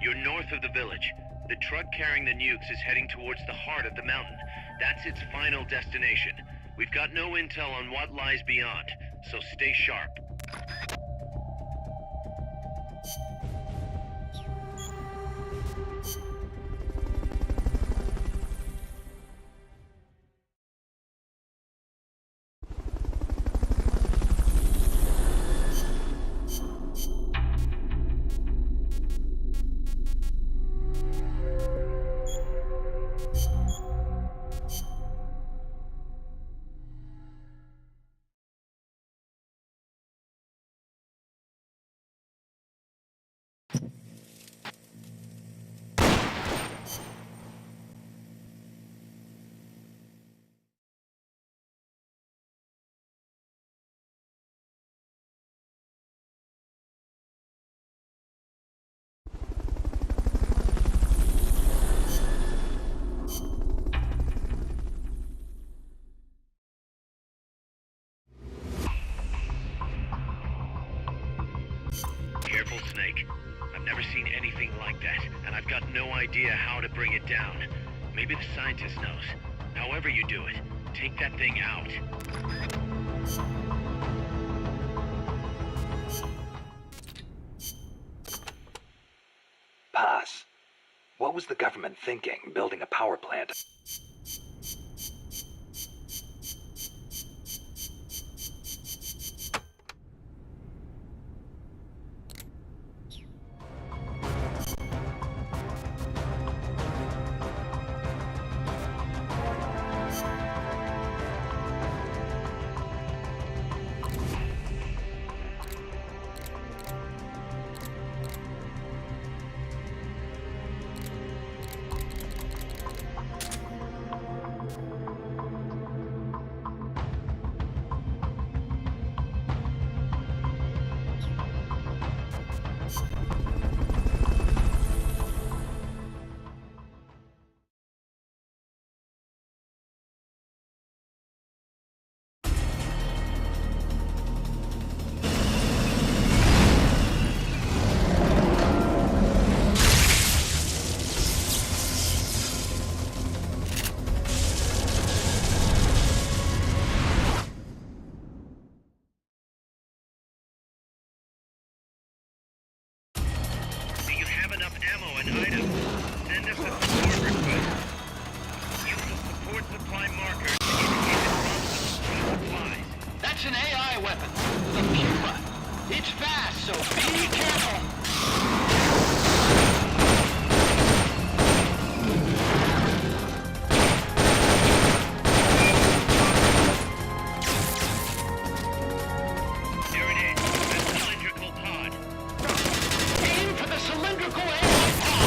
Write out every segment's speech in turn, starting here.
You're north of the village. The truck carrying the nukes is heading towards the heart of the mountain. That's its final destination. We've got no intel on what lies beyond, so stay sharp. Careful, Snake. I've never seen anything like that, and I've got no idea how to bring it down. Maybe the scientist knows. However you do it, take that thing out. Pass. What was the government thinking, building a power plant? Send us a support request. Use the support supply marker to indicate responsible for the supplies. That's an AI weapon. The Puma. It's fast, so be careful. There it is. The cylindrical pod. Aim for the cylindrical AI pod.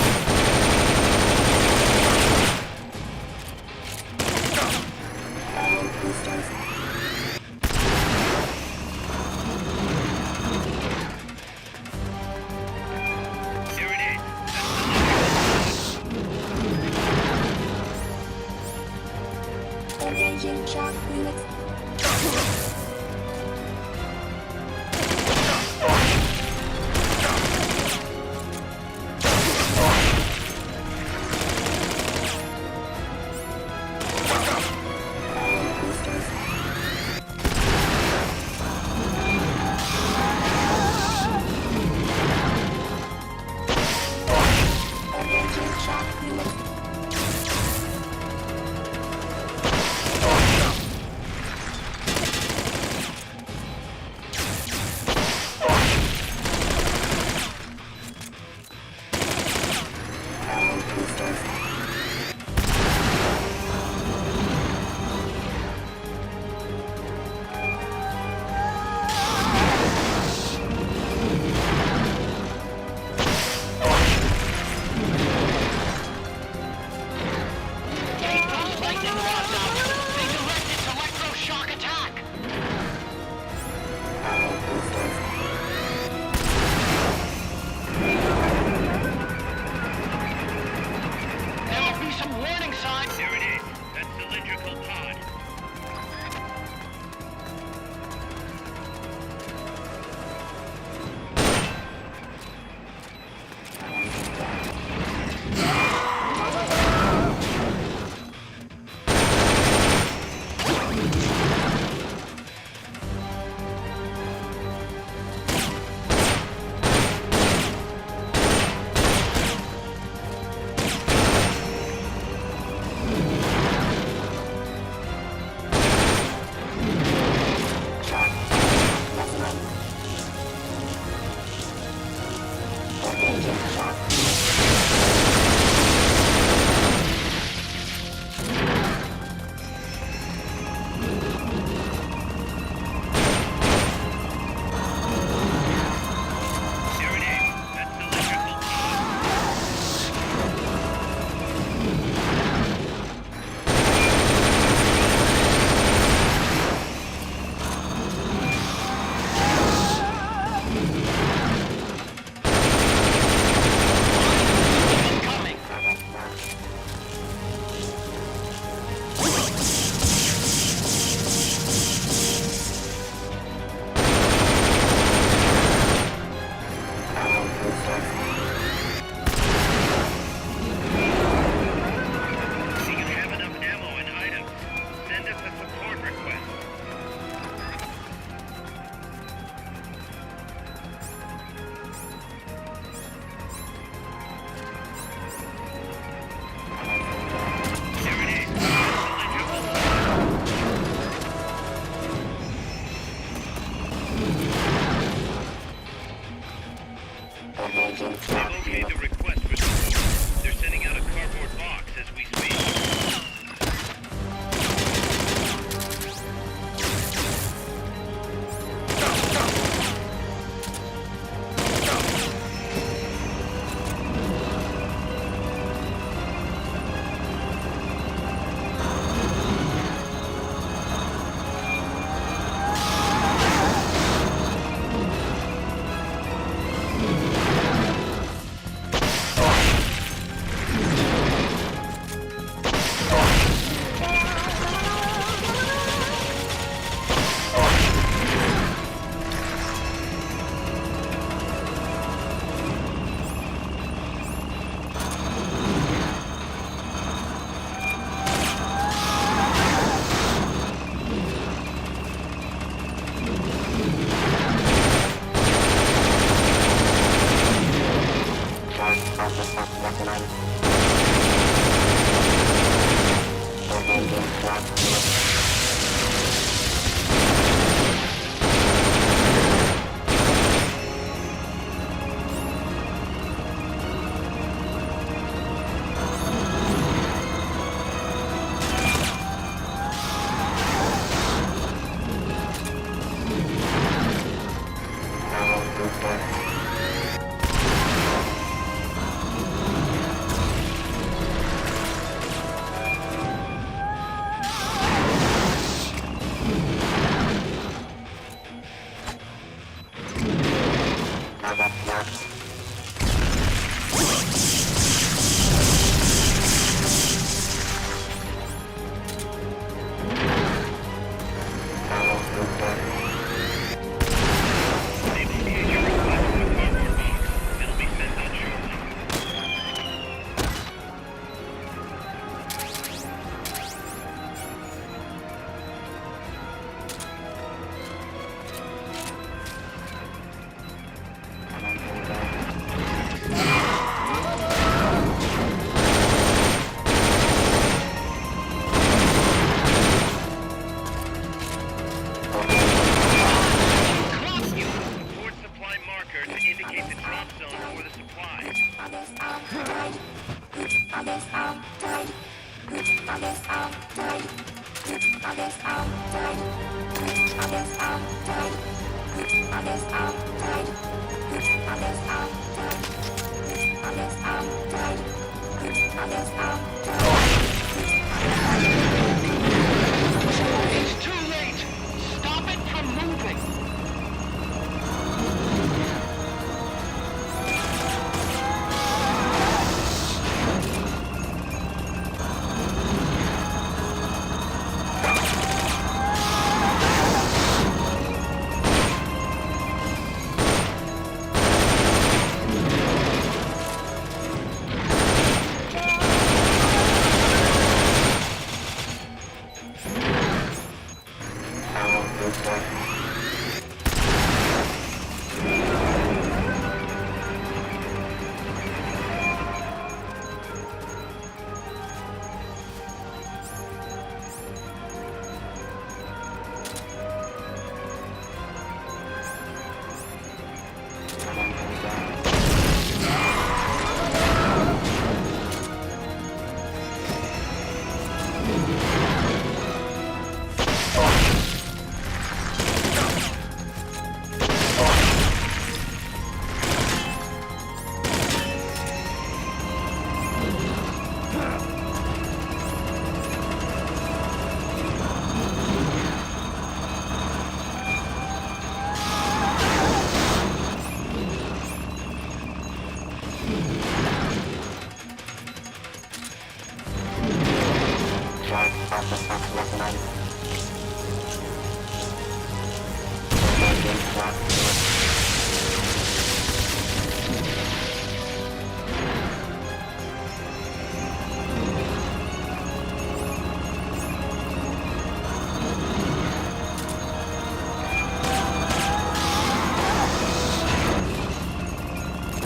It's too late! Stop it from moving!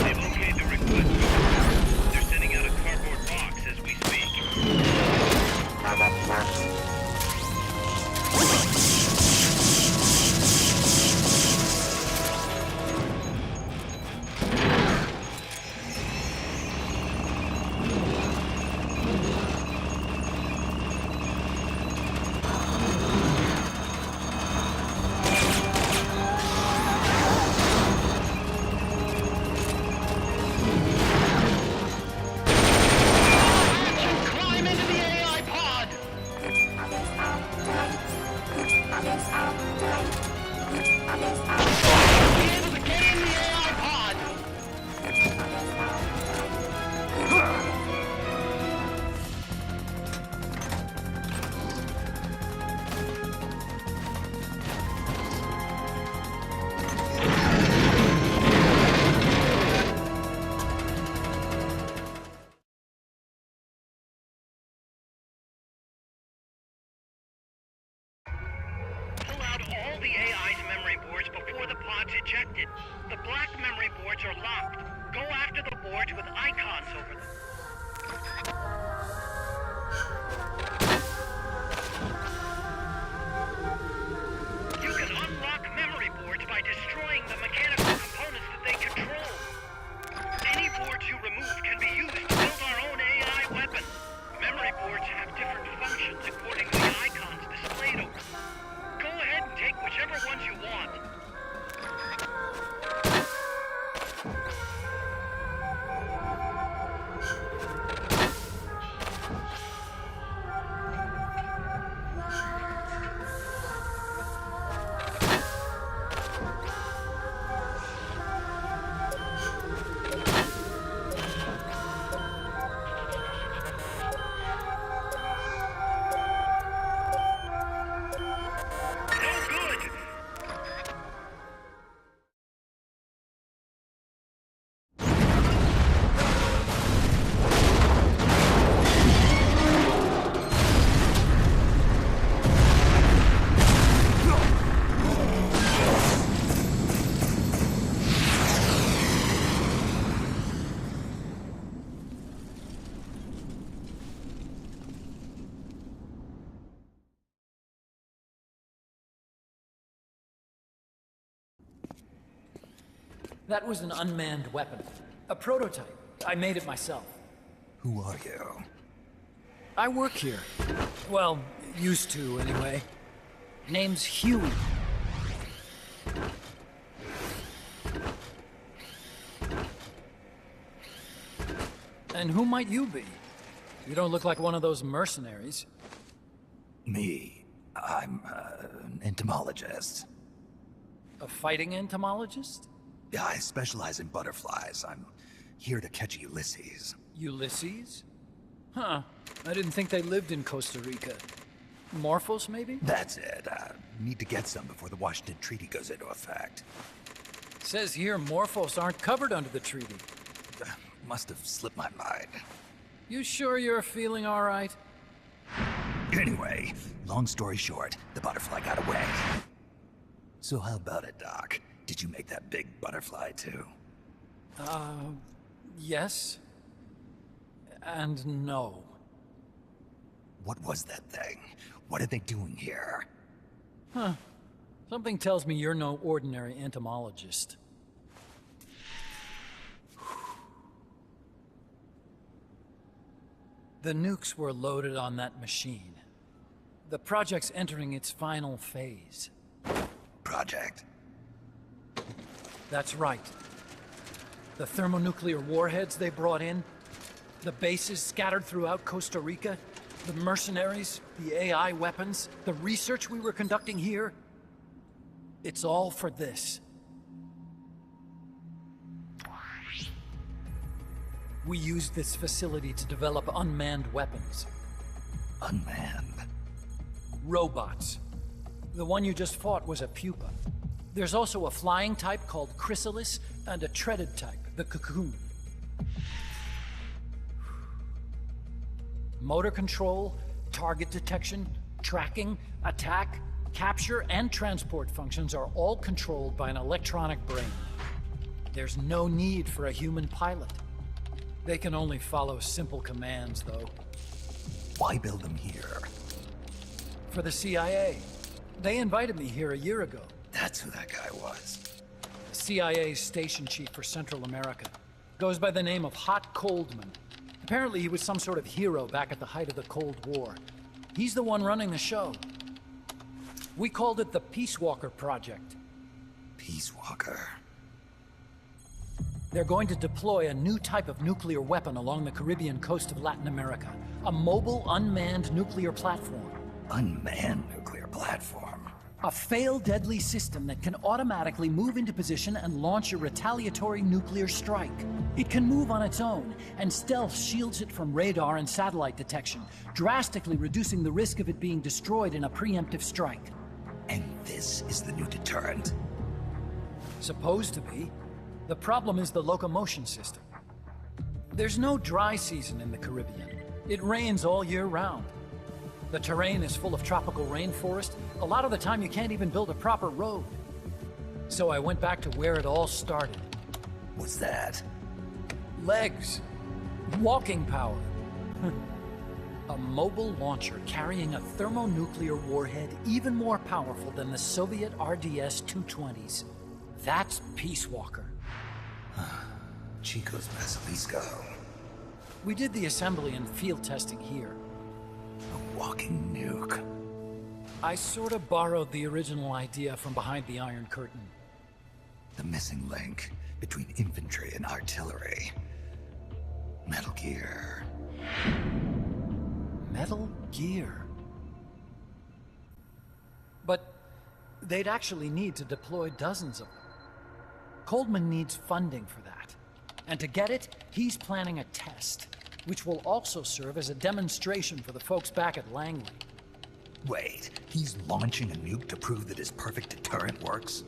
They've okayed the request. They're sending out a cardboard box as we speak. Climb into the AI pod! Be able to get in the AI pod! Pull out all the AI's memory boards before the pod's ejected. The black memory boards are locked. Go after the boards with icons over them. You can unlock memory boards by destroying the mechanical components that they control. Any boards you remove can be used to build our own AI weapon. Memory boards have different functions according to the icons displayed over them. Go ahead and take whichever ones you want. No good! That was an unmanned weapon. A prototype. I made it myself. Who are you? I work here. Well, used to, anyway. Name's Huey. And who might you be? You don't look like one of those mercenaries. Me. I'm an entomologist. A fighting entomologist? Yeah, I specialize in butterflies. I'm here to catch Ulysses. Ulysses? Huh. I didn't think they lived in Costa Rica. Morphos, maybe? That's it. Need to get some before the Washington Treaty goes into effect. Says here Morphos aren't covered under the treaty. Must have slipped my mind. You sure you're feeling all right? Anyway, long story short, the butterfly got away. So how about it, Doc? Did you make that big butterfly too? Yes. And no. What was that thing? What are they doing here? Huh. Something tells me you're no ordinary entomologist. The nukes were loaded on that machine. The project's entering its final phase. Project? That's right. The thermonuclear warheads they brought in, the bases scattered throughout Costa Rica, the mercenaries, the AI weapons, the research we were conducting here. It's all for this. We used this facility to develop unmanned weapons. Unmanned? Robots. The one you just fought was a pupa. There's also a flying type called Chrysalis and a treaded type, the Cocoon. Motor control, target detection, tracking, attack, capture, and transport functions are all controlled by an electronic brain. There's no need for a human pilot. They can only follow simple commands, though. Why build them here? For the CIA. They invited me here a year ago. That's who that guy was. The CIA's station chief for Central America. Goes by the name of Hot Coldman. Apparently he was some sort of hero back at the height of the Cold War. He's the one running the show. We called it the Peace Walker Project. Peace Walker. They're going to deploy a new type of nuclear weapon along the Caribbean coast of Latin America. A mobile, unmanned nuclear platform. Unmanned nuclear platform? A failed deadly system that can automatically move into position and launch a retaliatory nuclear strike. It can move on its own, and stealth shields it from radar and satellite detection, drastically reducing the risk of it being destroyed in a preemptive strike. And this is the new deterrent? Supposed to be. The problem is the locomotion system. There's no dry season in the Caribbean. It rains all year round. The terrain is full of tropical rainforest. A lot of the time you can't even build a proper road. So I went back to where it all started. What's that? Legs. Walking power. A mobile launcher carrying a thermonuclear warhead even more powerful than the Soviet RDS-220s. That's Peace Walker. Chico's Basilisco. We did the assembly and field testing here. A walking nuke. I sort of borrowed the original idea from behind the Iron Curtain. The missing link between infantry and artillery. Metal Gear. Metal Gear. But they'd actually need to deploy dozens of them. Coldman needs funding for that. And to get it, he's planning a test, which will also serve as a demonstration for the folks back at Langley. Wait, he's launching a nuke to prove that his perfect deterrent works?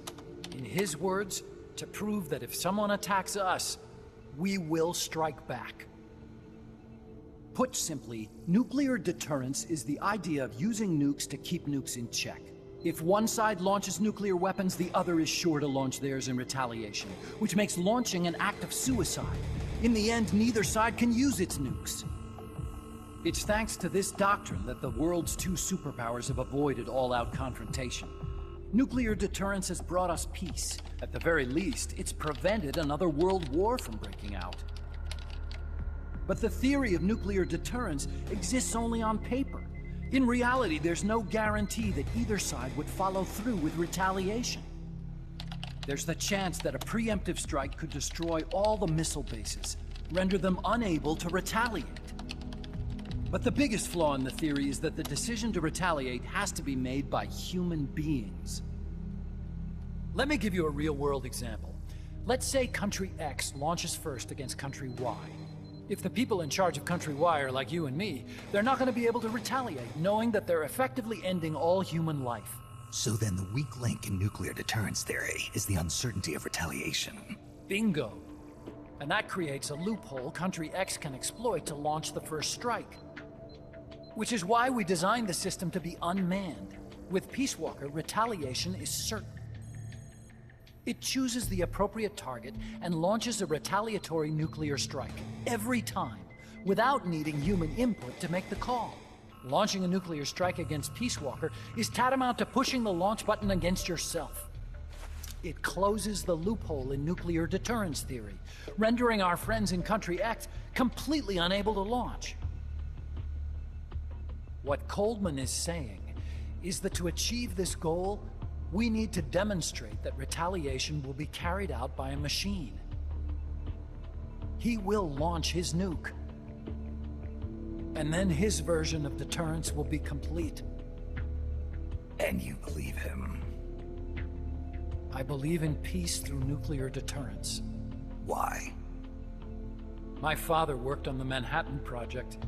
In his words, to prove that if someone attacks us, we will strike back. Put simply, nuclear deterrence is the idea of using nukes to keep nukes in check. If one side launches nuclear weapons, the other is sure to launch theirs in retaliation, which makes launching an act of suicide. In the end, neither side can use its nukes. It's thanks to this doctrine that the world's two superpowers have avoided all-out confrontation. Nuclear deterrence has brought us peace. At the very least, it's prevented another world war from breaking out. But the theory of nuclear deterrence exists only on paper. In reality, there's no guarantee that either side would follow through with retaliation. There's the chance that a preemptive strike could destroy all the missile bases, render them unable to retaliate. But the biggest flaw in the theory is that the decision to retaliate has to be made by human beings. Let me give you a real-world example. Let's say Country X launches first against Country Y. If the people in charge of Country Y are like you and me, they're not going to be able to retaliate, knowing that they're effectively ending all human life. So then the weak link in nuclear deterrence theory is the uncertainty of retaliation. Bingo. And that creates a loophole Country X can exploit to launch the first strike. Which is why we designed the system to be unmanned. With Peace Walker, retaliation is certain. It chooses the appropriate target and launches a retaliatory nuclear strike every time, without needing human input to make the call. Launching a nuclear strike against Peace Walker is tantamount to pushing the launch button against yourself. It closes the loophole in nuclear deterrence theory, rendering our friends in Country X completely unable to launch. What Coldman is saying is that to achieve this goal, we need to demonstrate that retaliation will be carried out by a machine. He will launch his nuke. And then his version of deterrence will be complete. And you believe him? I believe in peace through nuclear deterrence. Why? My father worked on the Manhattan Project.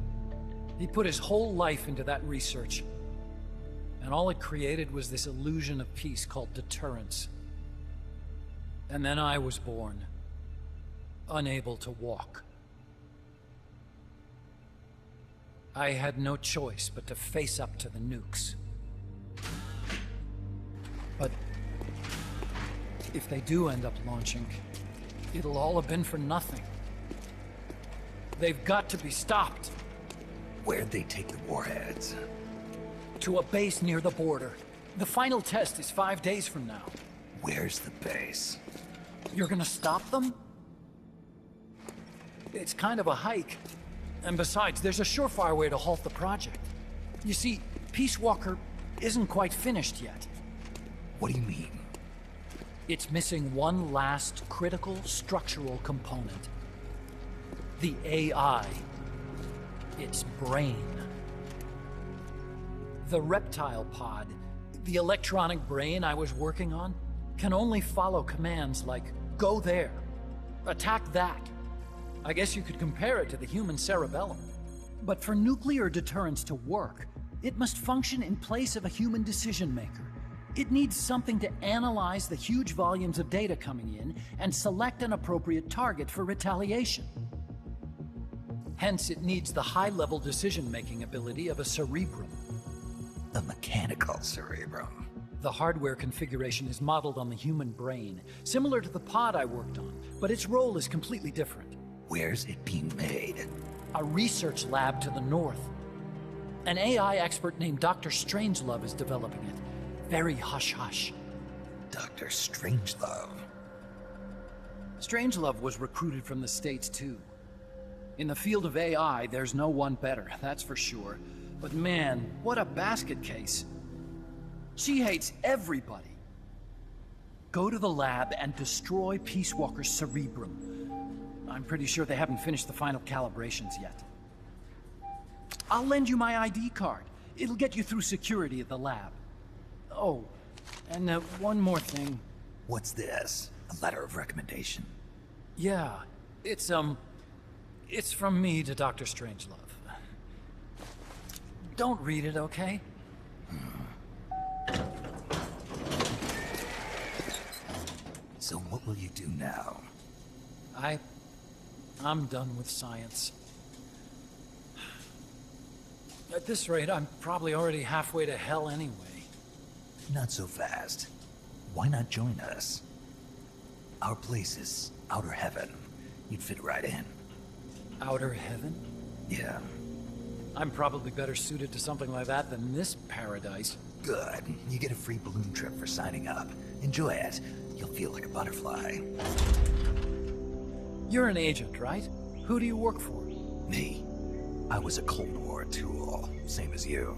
He put his whole life into that research. And all it created was this illusion of peace called deterrence. And then I was born, unable to walk. I had no choice but to face up to the nukes. But if they do end up launching, it'll all have been for nothing. They've got to be stopped. Where'd they take the warheads? To a base near the border. The final test is 5 days from now. Where's the base? You're gonna stop them? It's kind of a hike. And besides, there's a surefire way to halt the project. You see, Peace Walker isn't quite finished yet. What do you mean? It's missing one last critical structural component. The AI. Its brain. The reptile pod, the electronic brain I was working on, can only follow commands like, go there, attack that. I guess you could compare it to the human cerebellum. But for nuclear deterrence to work, it must function in place of a human decision maker. It needs something to analyze the huge volumes of data coming in and select an appropriate target for retaliation. Hence, it needs the high-level decision-making ability of a cerebrum. A mechanical cerebrum. The hardware configuration is modeled on the human brain, similar to the pod I worked on, but its role is completely different. Where's it being made? A research lab to the north. An AI expert named Dr. Strangelove is developing it. Very hush-hush. Dr. Strangelove. Strangelove was recruited from the States, too. In the field of AI, there's no one better, that's for sure. But man, what a basket case. She hates everybody. Go to the lab and destroy Peace Walker's cerebrum. I'm pretty sure they haven't finished the final calibrations yet. I'll lend you my ID card. It'll get you through security at the lab. Oh, and one more thing. What's this? A letter of recommendation? Yeah, it's from me to Dr. Strangelove. Don't read it, okay? So what will you do now? I'm done with science. At this rate, I'm probably already halfway to hell anyway. Not so fast. Why not join us? Our place is outer heaven. You'd fit right in. Outer heaven? Yeah. I'm probably better suited to something like that than this paradise. Good. You get a free balloon trip for signing up. Enjoy it. You'll feel like a butterfly. You're an agent, right? Who do you work for? Me? I was a Cold War tool, same as you.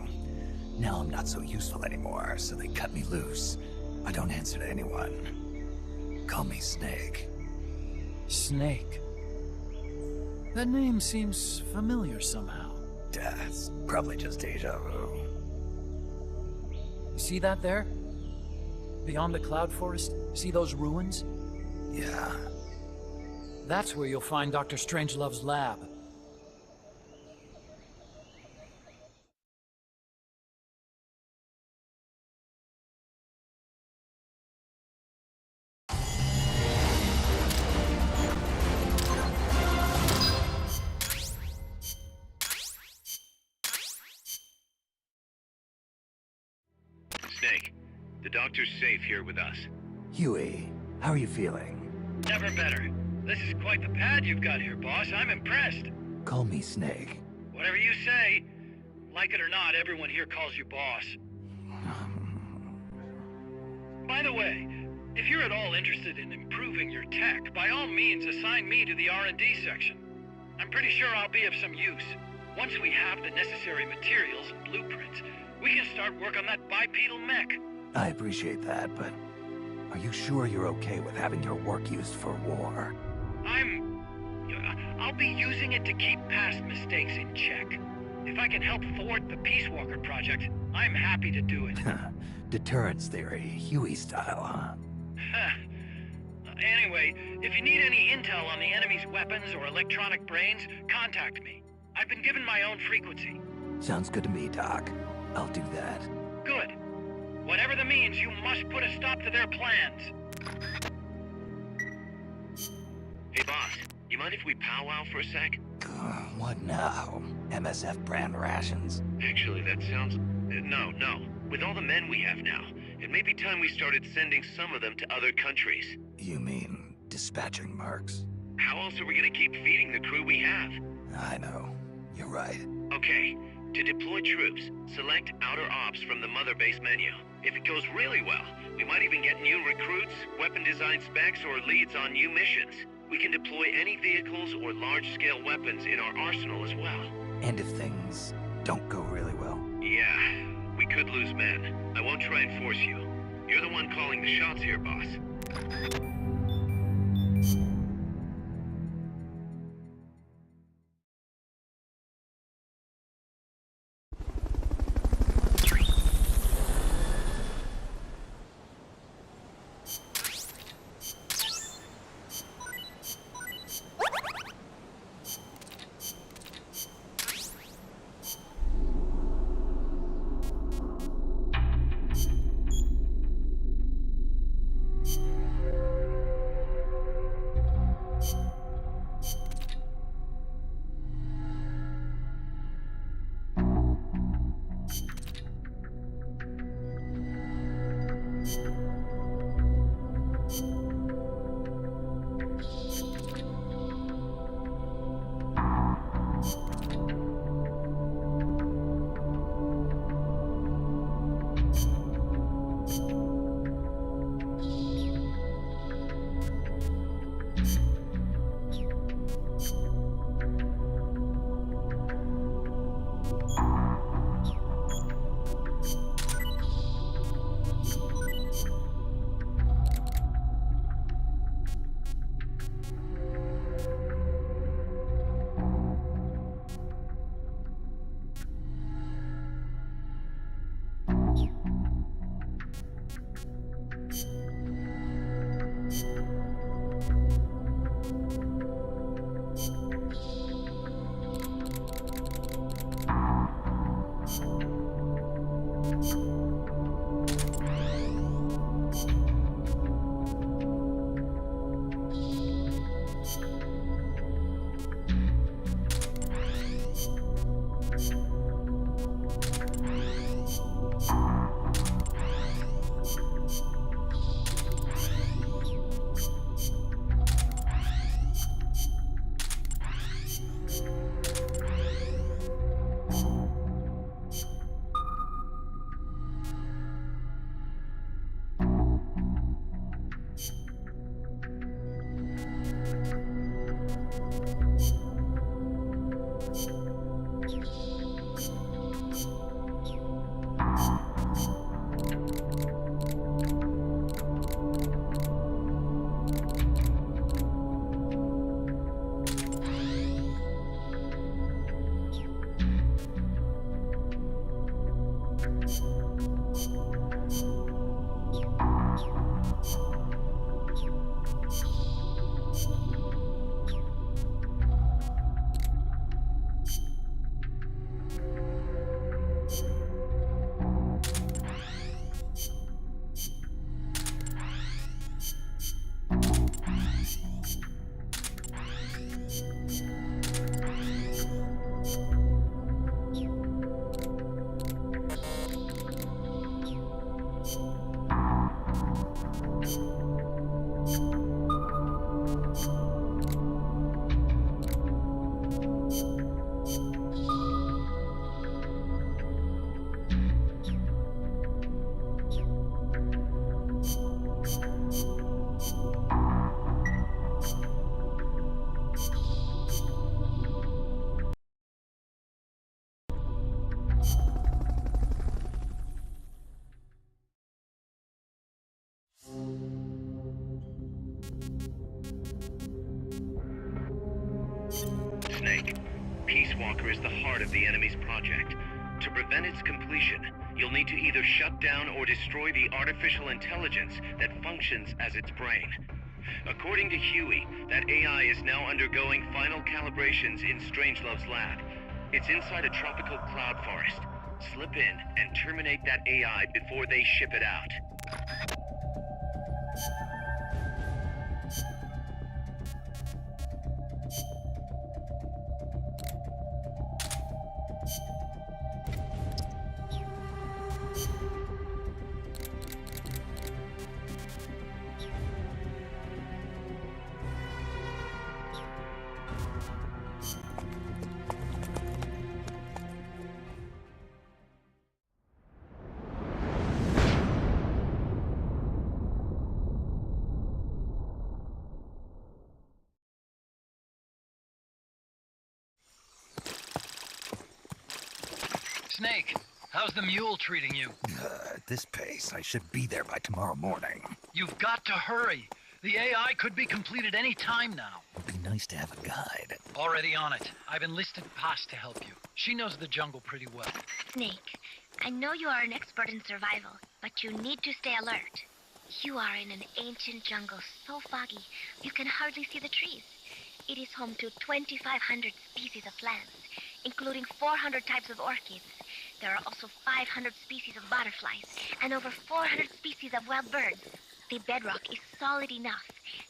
Now I'm not so useful anymore, so they cut me loose. I don't answer to anyone. Call me Snake. Snake. That name seems familiar somehow. That's probably just deja vu. You see that there? Beyond the cloud forest? See those ruins? Yeah. That's where you'll find Dr. Strangelove's lab. Snake, the doctor's safe here with us. Huey, how are you feeling? Never better. This is quite the pad you've got here, boss. I'm impressed. Call me Snake. Whatever you say. Like it or not, everyone here calls you boss. By the way, if you're at all interested in improving your tech, by all means assign me to the R&D section. I'm pretty sure I'll be of some use. Once we have the necessary materials and blueprints, we can start work on that bipedal mech. I appreciate that, but are you sure you're okay with having your work used for war? I'll be using it to keep past mistakes in check. If I can help thwart the Peace Walker project, I'm happy to do it. Deterrence theory, Huey style, huh? Anyway, if you need any intel on the enemy's weapons or electronic brains, contact me. I've been given my own frequency. Sounds good to me, Doc. I'll do that. Good. Whatever the means, you must put a stop to their plans. Hey, boss, you mind if we powwow for a sec? What now? MSF brand rations? Actually, that sounds... No. With all the men we have now, it may be time we started sending some of them to other countries. You mean dispatching mercs? How else are we gonna keep feeding the crew we have? I know. You're right. Okay, to deploy troops, select Outer Ops from the Mother Base menu. If it goes really well, we might even get new recruits, weapon design specs, or leads on new missions. We can deploy any vehicles or large-scale weapons in our arsenal as well. And if things don't go really well? Yeah, we could lose men. I won't try and force you. You're the one calling the shots here, boss. Snake, Peace Walker is the heart of the enemy's project. To prevent its completion, you'll need to either shut down or destroy the artificial intelligence that functions as its brain. According to Huey, that AI is now undergoing final calibrations in Strangelove's lab. It's inside a tropical cloud forest. Slip in and terminate that AI before they ship it out. Snake, how's the mule treating you? At this pace, I should be there by tomorrow morning. You've got to hurry. The AI could be completed any time now. It'd be nice to have a guide. Already on it. I've enlisted Paz to help you. She knows the jungle pretty well. Snake, I know you are an expert in survival, but you need to stay alert. You are in an ancient jungle so foggy, you can hardly see the trees. It is home to 2,500 species of plants, including 400 types of orchids. There are also 500 species of butterflies and over 400 species of wild birds. The bedrock is solid enough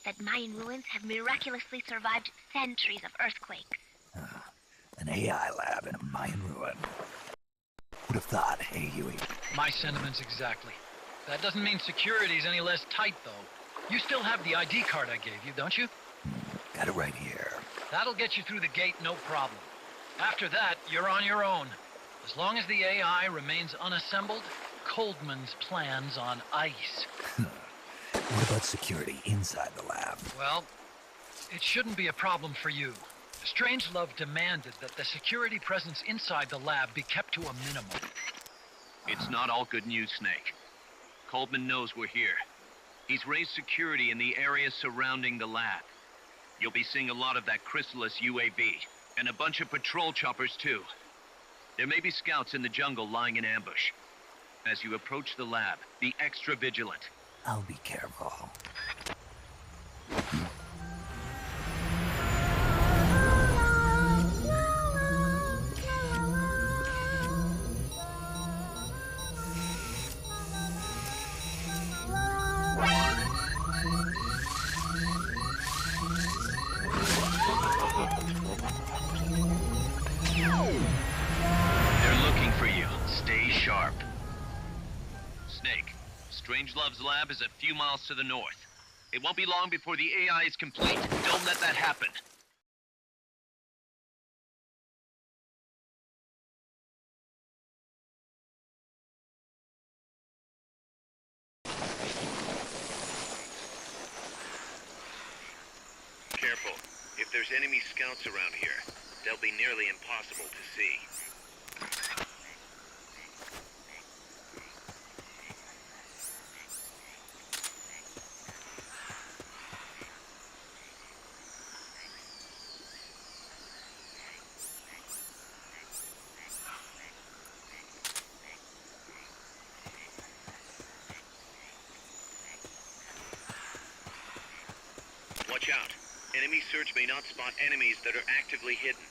that Mayan ruins have miraculously survived centuries of earthquakes. An AI lab in a Mayan ruin. Would have thought, hey, Huey. My sentiments exactly. That doesn't mean security's any less tight, though. You still have the ID card I gave you, don't you? Got it right here. That'll get you through the gate, no problem. After that, you're on your own. As long as the AI remains unassembled, Coldman's plan's on ice. What about security inside the lab? Well, it shouldn't be a problem for you. Strangelove demanded that the security presence inside the lab be kept to a minimum. It's not all good news, Snake. Coldman knows we're here. He's raised security in the area surrounding the lab. You'll be seeing a lot of that Chrysalis UAV, and a bunch of patrol choppers too. There may be scouts in the jungle lying in ambush. As you approach the lab, be extra vigilant. I'll be careful. Strangelove's lab is a few miles to the north. It won't be long before the AI is complete. Don't let that happen. Careful. If there's enemy scouts around here, they'll be nearly impossible to see. Watch out. Enemy search may not spot enemies that are actively hidden.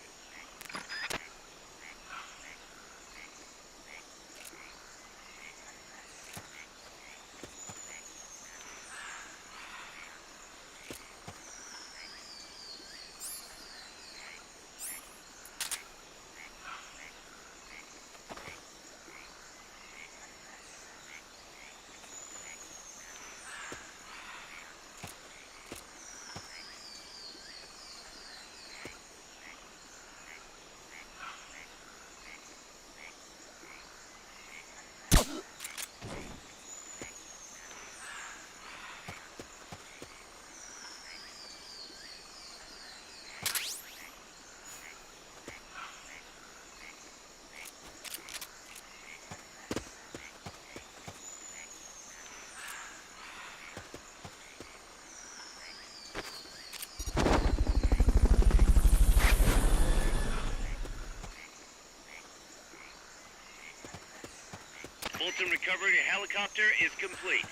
Fulton recovery helicopter is complete.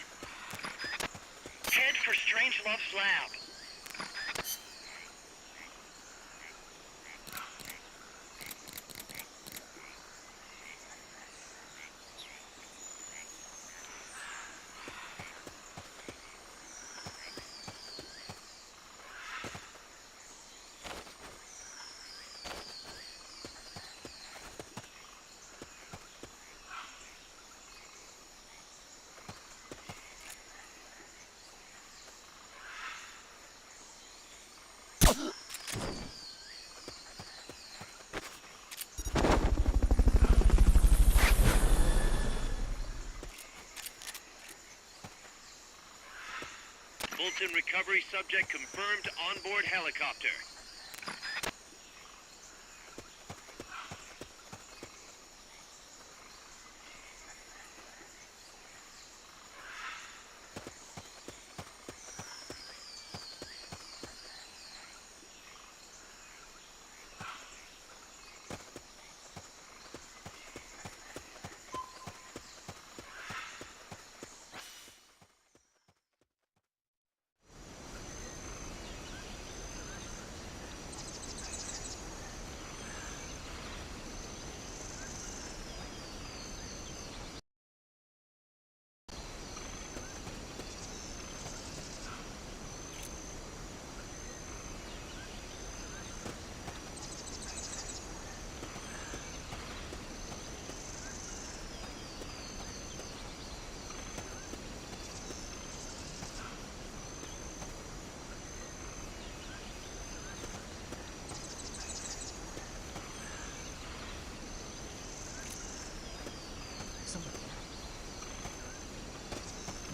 Head for Strangelove's lab. Fulton recovery subject confirmed onboard helicopter.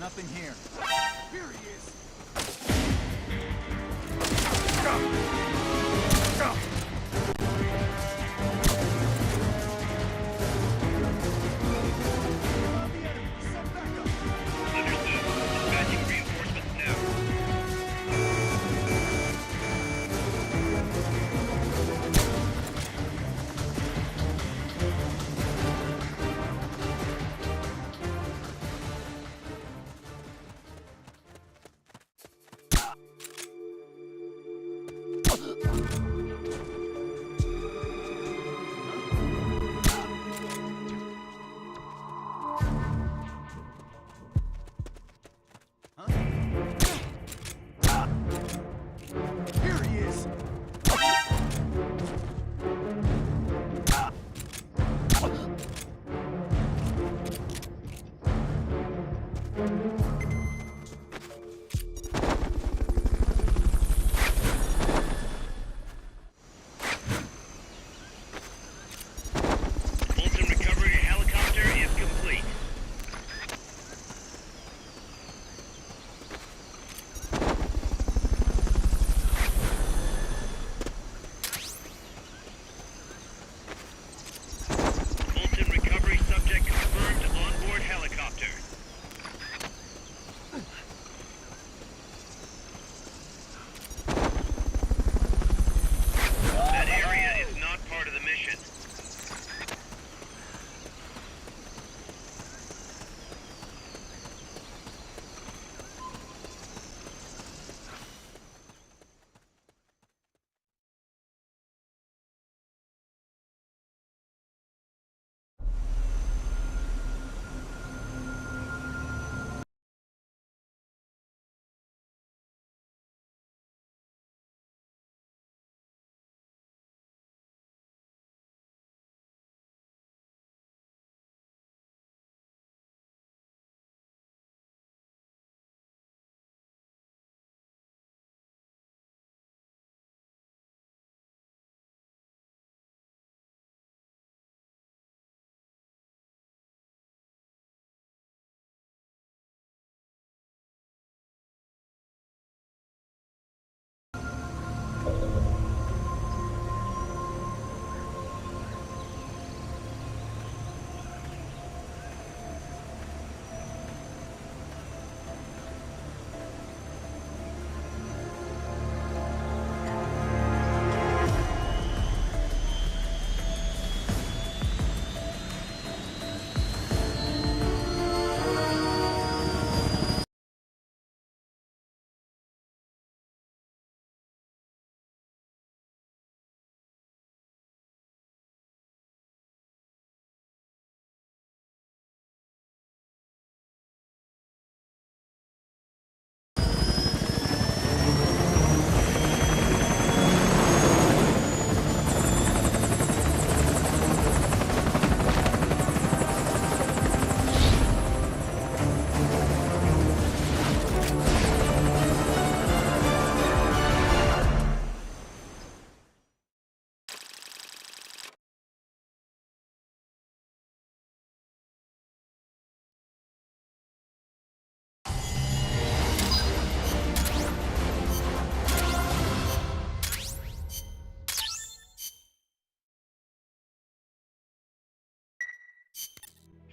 Nothing here. Here he is. Understood. Dispatching reinforcements now.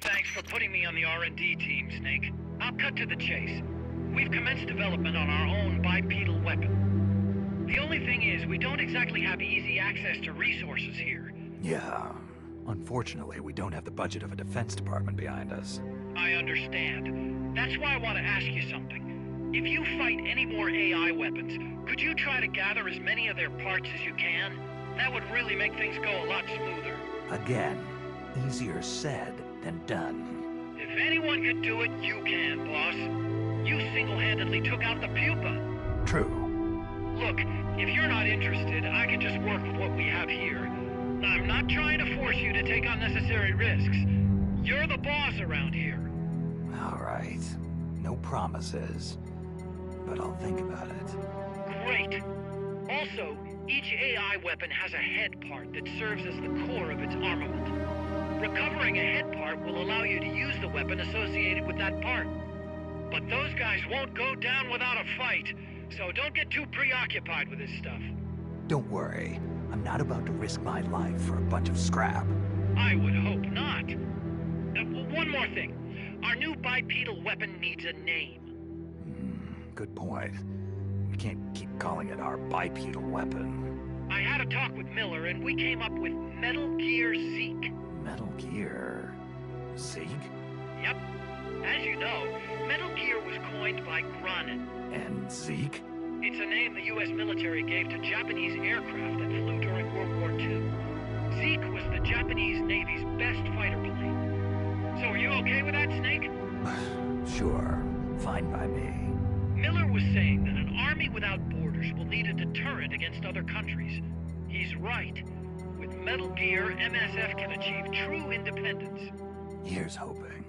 Thanks for putting me on the R&D team, Snake. I'll cut to the chase. We've commenced development on our own bipedal weapon. The only thing is, we don't exactly have easy access to resources here. Yeah. Unfortunately, we don't have the budget of a defense department behind us. I understand. That's why I want to ask you something. If you fight any more AI weapons, could you try to gather as many of their parts as you can? That would really make things go a lot smoother. Again, easier said than done. If anyone could do it, you can, boss. You single-handedly took out the pupa. True. Look, if you're not interested, I can just work with what we have here. I'm not trying to force you to take unnecessary risks. You're the boss around here. All right. No promises. But I'll think about it. Great. Also, each AI weapon has a head part that serves as the core of its armament. Recovering a head part will allow you to use the weapon associated with that part. But those guys won't go down without a fight, so don't get too preoccupied with this stuff. Don't worry. I'm not about to risk my life for a bunch of scrap. I would hope not. One more thing. Our new bipedal weapon needs a name. Good point. We can't keep calling it our bipedal weapon. I had a talk with Miller, and we came up with Metal Gear Zeke. Metal Gear... Zeke? Yep. As you know, Metal Gear was coined by Grun. And Zeke? It's a name the U.S. military gave to Japanese aircraft that flew during World War II. Zeke was the Japanese Navy's best fighter plane. So are you okay with that, Snake? Sure. Fine by me. Miller was saying that an army without borders will need a deterrent against other countries. He's right. With Metal Gear, MSF can achieve true independence. Here's hoping.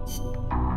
You